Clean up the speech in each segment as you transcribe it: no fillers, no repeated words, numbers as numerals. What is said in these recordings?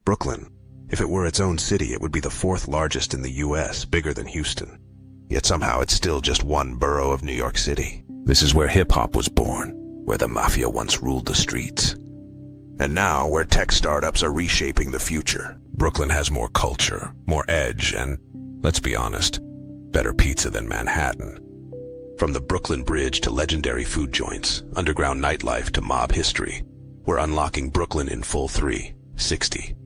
Brooklyn. If it were its own city, it would be the fourth largest in the US, bigger than Houston. Yet somehow it's still just one borough of New York City. This is where hip-hop was born, where the mafia once ruled the streets. And now, where tech startups are reshaping the future. Brooklyn has more culture, more edge, and, let's be honest, better pizza than Manhattan. From the Brooklyn Bridge to legendary food joints, underground nightlife to mob history, we're unlocking Brooklyn in full 360.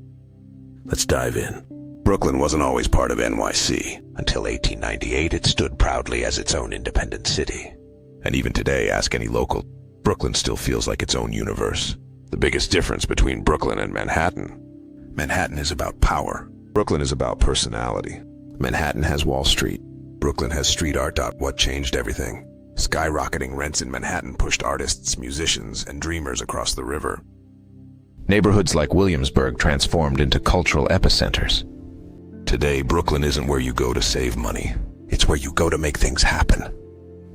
Let's dive in. Brooklyn wasn't always part of NYC. Until 1898, it stood proudly as its own independent city. And even today, ask any local, Brooklyn still feels like its own universe. The biggest difference between Brooklyn and Manhattan. Manhattan is about power. Brooklyn is about personality. Manhattan has Wall Street. Brooklyn has street art. What changed everything? Skyrocketing rents in Manhattan pushed artists, musicians, and dreamers across the river. Neighborhoods like Williamsburg transformed into cultural epicenters. Today, Brooklyn isn't where you go to save money. It's where you go to make things happen.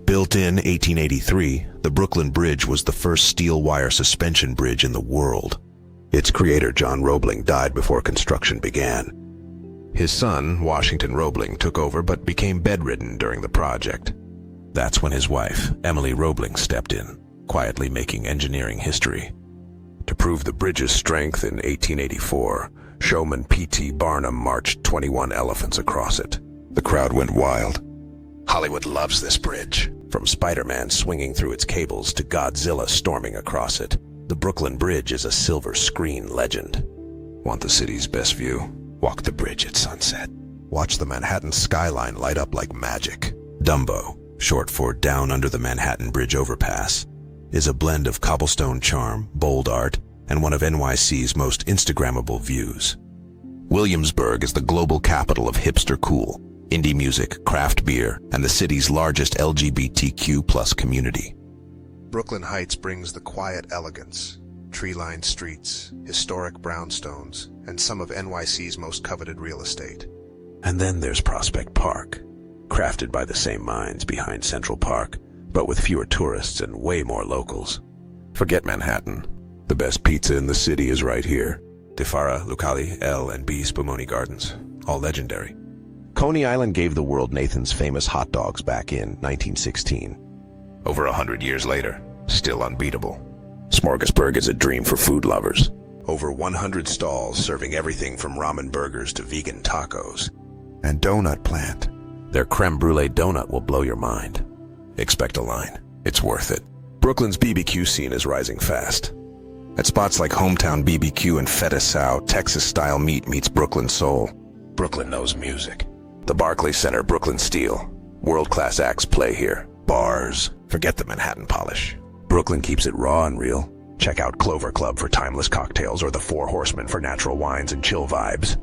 Built in 1883, the Brooklyn Bridge was the first steel wire suspension bridge in the world. Its creator, John Roebling, died before construction began. His son, Washington Roebling, took over but became bedridden during the project. That's when his wife, Emily Roebling, stepped in, quietly making engineering history. To prove the bridge's strength in 1884, showman P.T. Barnum marched 21 elephants across it. The crowd went wild. Hollywood loves this bridge. From Spider-Man swinging through its cables to Godzilla storming across it, the Brooklyn Bridge is a silver screen legend. Want the city's best view? Walk the bridge at sunset. Watch the Manhattan skyline light up like magic. DUMBO, short for Down Under the Manhattan Bridge Overpass, is a blend of cobblestone charm, bold art, and one of NYC's most Instagrammable views. Williamsburg is the global capital of hipster cool, indie music, craft beer, and the city's largest LGBTQ+ community. Brooklyn Heights brings the quiet elegance, tree-lined streets, historic brownstones, and some of NYC's most coveted real estate. And then there's Prospect Park, crafted by the same minds behind Central Park, but with fewer tourists and way more locals. Forget Manhattan. The best pizza in the city is right here. Defara, Lucali, L, and B Spumoni Gardens, all legendary. Coney Island gave the world Nathan's famous hot dogs back in 1916. Over 100 years later, still unbeatable. Smorgasburg is a dream for food lovers. Over 100 stalls serving everything from ramen burgers to vegan tacos. And Donut Plant. Their creme brulee donut will blow your mind. Expect a line. It's worth it. Brooklyn's BBQ scene is rising fast. At spots like Hometown BBQ and Feta Sow, Texas-style meat meets Brooklyn soul. Brooklyn knows music. The Barclays Center, Brooklyn Steel. World-class acts play here. Bars. Forget the Manhattan polish. Brooklyn keeps it raw and real. Check out Clover Club for timeless cocktails or the Four Horsemen for natural wines and chill vibes.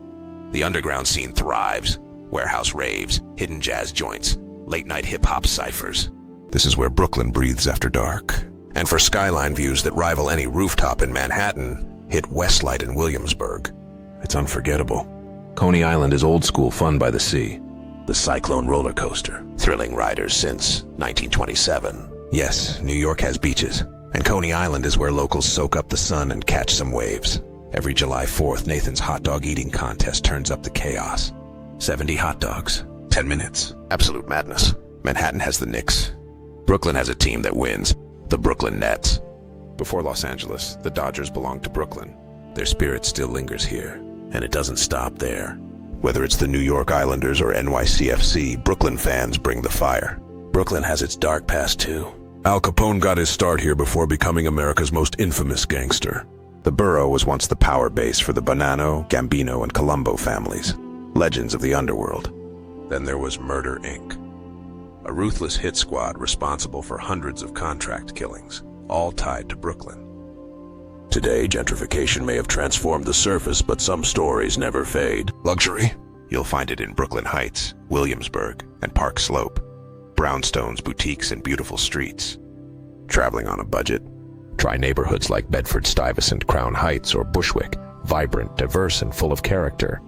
The underground scene thrives. Warehouse raves, hidden jazz joints, late-night hip-hop ciphers. This is where Brooklyn breathes after dark. And for skyline views that rival any rooftop in Manhattan, hit Westlight in Williamsburg. It's unforgettable. Coney Island is old-school fun by the sea. The Cyclone roller coaster, thrilling riders since 1927. Yes, New York has beaches, and Coney Island is where locals soak up the sun and catch some waves. Every July 4th, Nathan's hot dog eating contest turns up the chaos. 70 hot dogs, 10 minutes. Absolute madness. Manhattan has the Knicks. Brooklyn has a team that wins, the Brooklyn Nets. Before Los Angeles, the Dodgers belonged to Brooklyn. Their spirit still lingers here, and it doesn't stop there. Whether it's the New York Islanders or NYCFC, Brooklyn fans bring the fire. Brooklyn has its dark past too. Al Capone got his start here before becoming America's most infamous gangster. The borough was once the power base for the Bonanno, Gambino, and Colombo families, legends of the underworld. Then there was Murder, Inc., a ruthless hit squad responsible for hundreds of contract killings, all tied to Brooklyn. Today, gentrification may have transformed the surface, but some stories never fade. Luxury? You'll find it in Brooklyn Heights, Williamsburg, and Park Slope. Brownstones, boutiques, and beautiful streets. Traveling on a budget? Try neighborhoods like Bedford-Stuyvesant, Crown Heights, or Bushwick, vibrant, diverse, and full of character.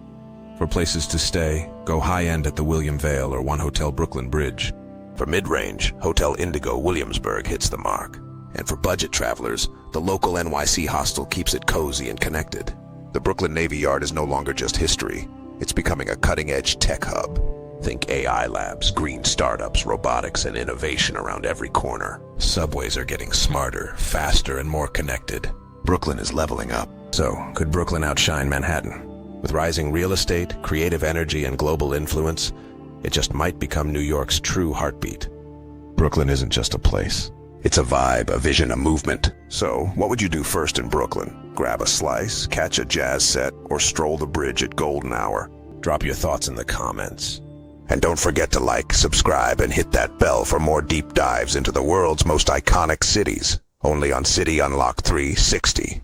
For places to stay, go high-end at the William Vale or One Hotel Brooklyn Bridge. For mid-range, Hotel Indigo Williamsburg hits the mark. And for budget travelers, the local NYC hostel keeps it cozy and connected. The Brooklyn Navy Yard is no longer just history. It's becoming a cutting-edge tech hub. Think AI labs, green startups, robotics, and innovation around every corner. Subways are getting smarter, faster, and more connected. Brooklyn is leveling up. So, could Brooklyn outshine Manhattan? With rising real estate, creative energy, and global influence, it just might become New York's true heartbeat. Brooklyn isn't just a place. It's a vibe, a vision, a movement. So, what would you do first in Brooklyn? Grab a slice, catch a jazz set, or stroll the bridge at golden hour? Drop your thoughts in the comments. And don't forget to like, subscribe, and hit that bell for more deep dives into the world's most iconic cities. Only on City Unlock 360.